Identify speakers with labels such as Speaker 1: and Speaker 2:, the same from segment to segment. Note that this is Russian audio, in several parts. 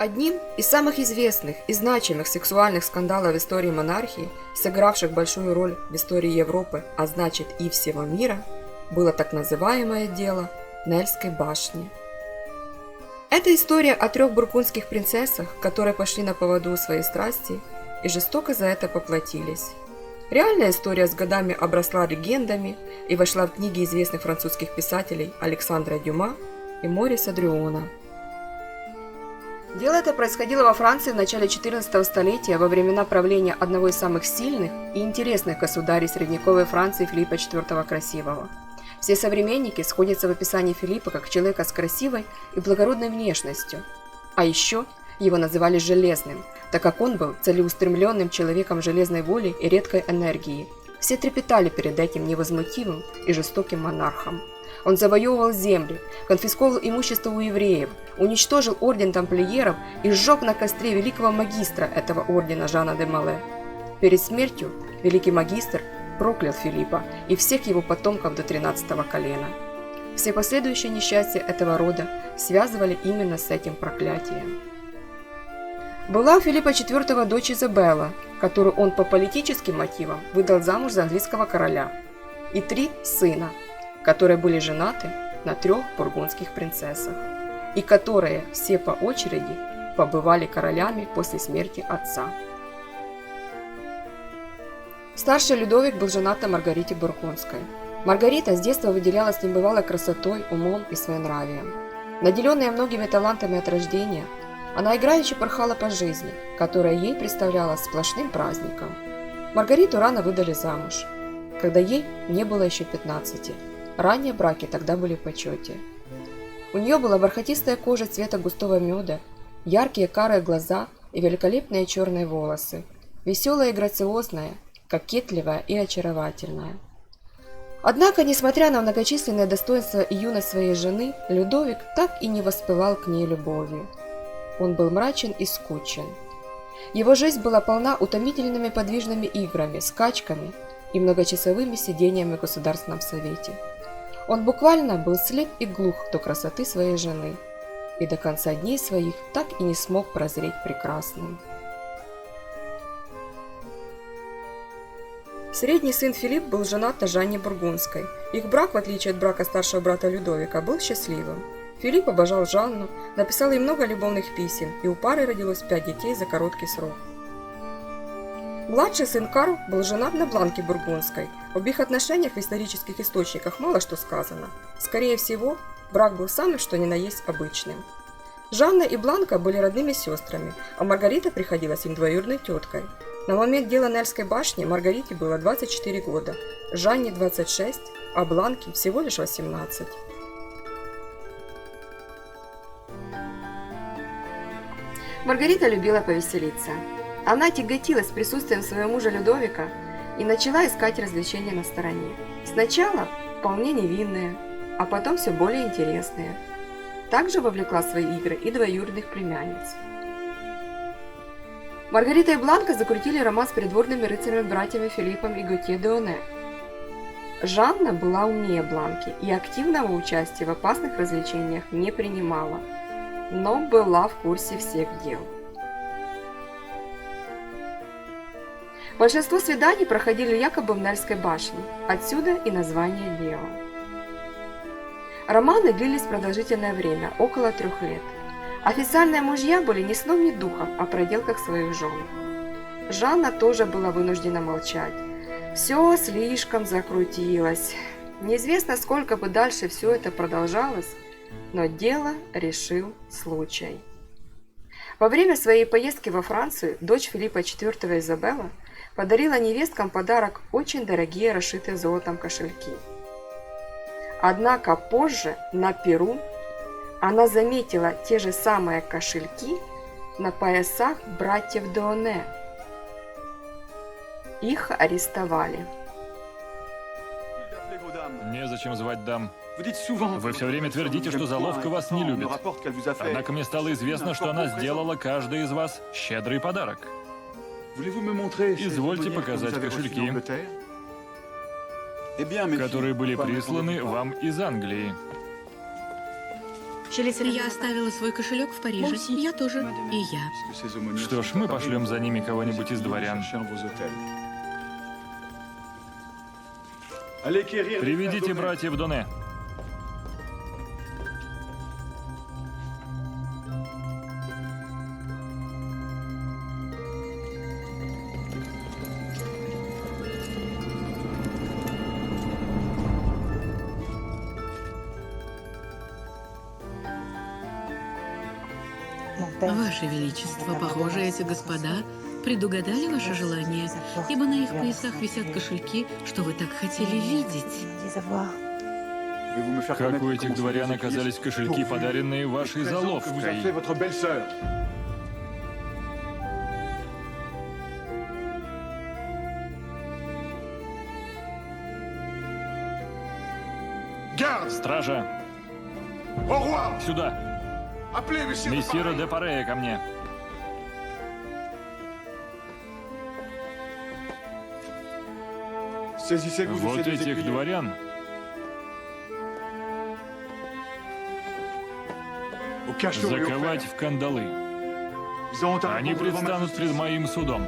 Speaker 1: Одним из самых известных и значимых сексуальных скандалов в истории монархии, сыгравших большую роль в истории Европы, а значит и всего мира, было так называемое дело Нельской башни. Это история о 3 бургундских принцессах, которые пошли на поводу у своей страсти и жестоко за это поплатились. Реальная история с годами обросла легендами и вошла в книги известных французских писателей Александра Дюма и Мориса Дрюона. Дело это происходило во Франции в начале XIV столетия во времена правления одного из самых сильных и интересных государей средневековой Франции Филиппа IV Красивого. Все современники сходятся в описании Филиппа как человека с красивой и благородной внешностью. А еще его называли «железным», так как он был целеустремленным человеком железной воли и редкой энергии. Все трепетали перед этим невозмутимым и жестоким монархом. Он завоевывал земли, конфисковал имущество у евреев, уничтожил орден тамплиеров и сжег на костре великого магистра этого ордена Жана де Мале. Перед смертью великий магистр проклял Филиппа и всех его потомков до 13-го колена. Все последующие несчастья этого рода связывали именно с этим проклятием. Была у Филиппа IV дочь Изабелла, которую он по политическим мотивам выдал замуж за английского короля, и 3 сына, которые были женаты на 3 бургундских принцессах, и которые все по очереди побывали королями после смерти отца. Старший Людовик был женат на Маргарите Бургундской. Маргарита с детства выделялась небывалой красотой, умом и своенравием. Наделенная многими талантами от рождения, она играюще порхала по жизни, которая ей представлялась сплошным праздником. Маргариту рано выдали замуж, когда ей не было еще 15. Ранние браки тогда были в почете. У нее была бархатистая кожа цвета густого меда, яркие карие глаза и великолепные черные волосы, веселая и грациозная, кокетливая и очаровательная. Однако, несмотря на многочисленные достоинства и юность своей жены, Людовик так и не воспылал к ней любовью. Он был мрачен и скучен. Его жизнь была полна утомительными подвижными играми, скачками и многочасовыми сидениями в Государственном совете. Он буквально был слеп и глух до красоты своей жены и до конца дней своих так и не смог прозреть прекрасным. Средний сын Филипп был женат на Жанне Бургундской. Их брак, в отличие от брака старшего брата Людовика, был счастливым. Филипп обожал Жанну, написал ей много любовных писем, и у пары родилось 5 детей за короткий срок. Младший сын Карл был женат на Бланке Бургундской. Об их отношениях в исторических источниках мало что сказано. Скорее всего, брак был самым что ни на есть обычным. Жанна и Бланка были родными сестрами, а Маргарита приходилась им двоюродной теткой. На момент дела Нельской башни Маргарите было 24 года, Жанне 26, а Бланке всего лишь 18. Маргарита любила повеселиться. Она тяготилась присутствием своего мужа Людовика и начала искать развлечения на стороне. Сначала вполне невинные, а потом все более интересные. Также вовлекла в свои игры и двоюродных племянниц. Маргарита и Бланка закрутили роман с придворными рыцарями-братьями Филиппом и Готье де Оне. Жанна была умнее Бланки и активного участия в опасных развлечениях не принимала, но была в курсе всех дел. Большинство свиданий проходили якобы в Нельской башне, отсюда и название дела. Романы длились продолжительное время, около 3 лет. Официальные мужья были ни сном, ни духом о проделках своих жен. Жанна тоже была вынуждена молчать. Все слишком закрутилось. Неизвестно, сколько бы дальше все это продолжалось, но дело решил случай. Во время своей поездки во Францию дочь Филиппа IV Изабелла подарила невесткам подарок очень дорогие, расшитые золотом кошельки. Однако позже, на Перу, она заметила те же самые кошельки на поясах братьев де Оне. Их арестовали.
Speaker 2: Незачем звать дам. Вы все время твердите, что заловка вас не любит. Однако мне стало известно, что она сделала каждой из вас щедрый подарок. Извольте показать кошельки, которые были присланы вам из Англии.
Speaker 3: Я оставила свой кошелек в Париже. Я тоже. И я.
Speaker 2: Что ж, мы пошлем за ними кого-нибудь из дворян. Приведите братьев Доне.
Speaker 3: Ваше Величество, похоже, эти господа предугадали ваше желание, ибо на их поясах висят кошельки, что вы так хотели видеть.
Speaker 2: Как у этих дворян оказались кошельки, подаренные вашей заловкой? Стража! Сюда! Мессира де Парея ко мне! Вот этих дворян заковать в кандалы. Они предстанут пред моим судом.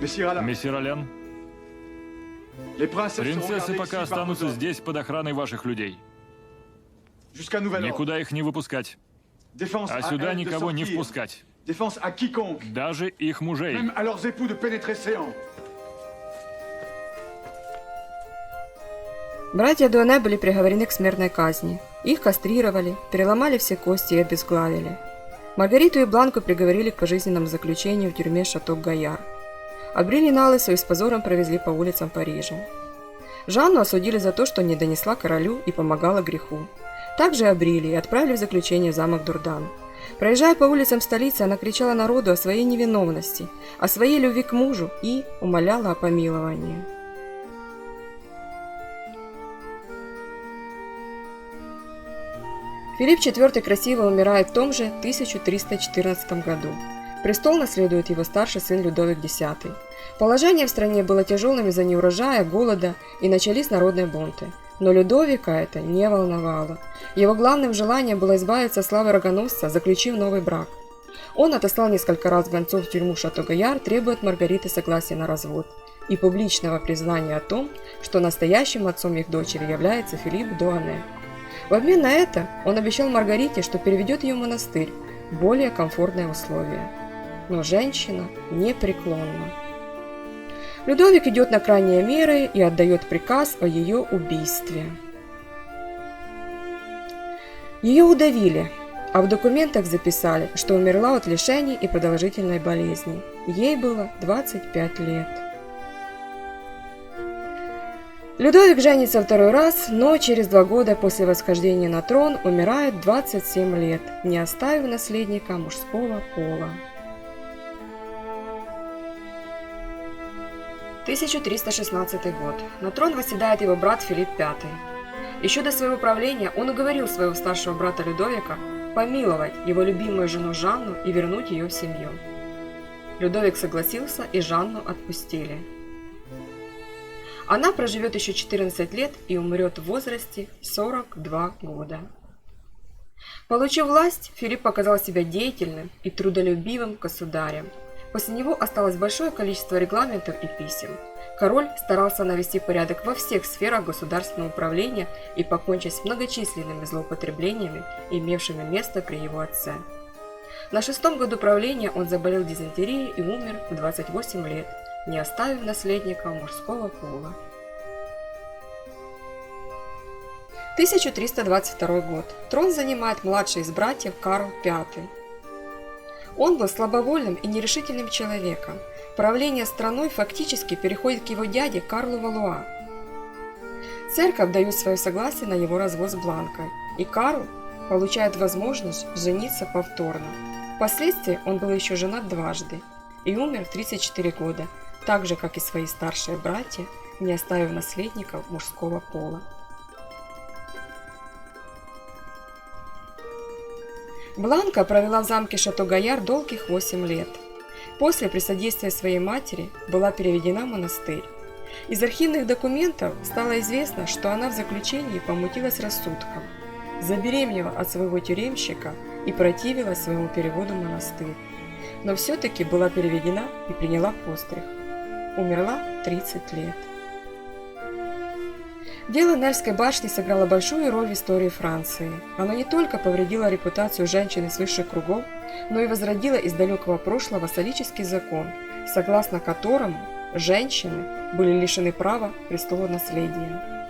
Speaker 2: Мессир Алян, принцессы пока останутся здесь под охраной ваших людей. Никуда их не выпускать. А сюда никого не впускать. Даже их мужей.
Speaker 1: Братья Дуане были приговорены к смертной казни. Их кастрировали, переломали все кости и обезглавили. Маргариту и Бланку приговорили к пожизненному заключению в тюрьме Шато-Гайяр. Обрили на лысо и с позором провезли по улицам Парижа. Жанну осудили за то, что не донесла королю и помогала греху. Также обрили и отправили в заключение в замок Дурдан. Проезжая по улицам столицы, она кричала народу о своей невиновности, о своей любви к мужу и умоляла о помиловании. Филипп IV красиво умирает в том же 1314 году. Престол наследует его старший сын Людовик X. Положение в стране было тяжелым из-за неурожая, голода и начались народные бунты. Но Людовика это не волновало. Его главным желанием было избавиться от славы рогоносца, заключив новый брак. Он отослал несколько раз гонцов в тюрьму Шато-Гайяр, требуя от Маргариты согласия на развод и публичного признания о том, что настоящим отцом их дочери является Филипп Дуане. В обмен на это он обещал Маргарите, что переведет ее в монастырь в более комфортные условия. Но женщина непреклонна. Людовик идет на крайние меры и отдает приказ о ее убийстве. Ее удавили, а в документах записали, что умерла от лишений и продолжительной болезни. Ей было 25 лет. Людовик женится второй раз, но через 2 года после восхождения на трон умирает в 27 лет, не оставив наследника мужского пола. 1316 год. На трон восседает его брат Филипп V. Еще до своего правления он уговорил своего старшего брата Людовика помиловать его любимую жену Жанну и вернуть ее в семью. Людовик согласился, и Жанну отпустили. Она проживет еще 14 лет и умрет в возрасте 42 года. Получив власть, Филипп показал себя деятельным и трудолюбивым государем. После него осталось большое количество регламентов и писем. Король старался навести порядок во всех сферах государственного управления и покончить с многочисленными злоупотреблениями, имевшими место при его отце. На 6-м году правления он заболел дизентерией и умер в 28 лет, не оставив наследника мужского пола. 1322 год. Трон занимает младший из братьев Карл V. Он был слабовольным и нерешительным человеком. Правление страной фактически переходит к его дяде Карлу Валуа. Церковь дает свое согласие на его развод с Бланкой, и Карл получает возможность жениться повторно. Впоследствии он был еще женат дважды и умер в 34 года, так же, как и свои старшие братья, не оставив наследников мужского пола. Бланка провела в замке Шато-Гайяр долгих 8 лет. После, при содействии своей матери, была переведена в монастырь. Из архивных документов стало известно, что она в заключении помутилась рассудком, забеременела от своего тюремщика и противилась своему переводу в монастырь. Но все-таки была переведена и приняла постриг. Умерла в 30 лет. Дело Нельской башни сыграло большую роль в истории Франции. Оно не только повредило репутацию женщин из высших кругов, но и возродило из далекого прошлого солический закон, согласно которому женщины были лишены права престола наследия.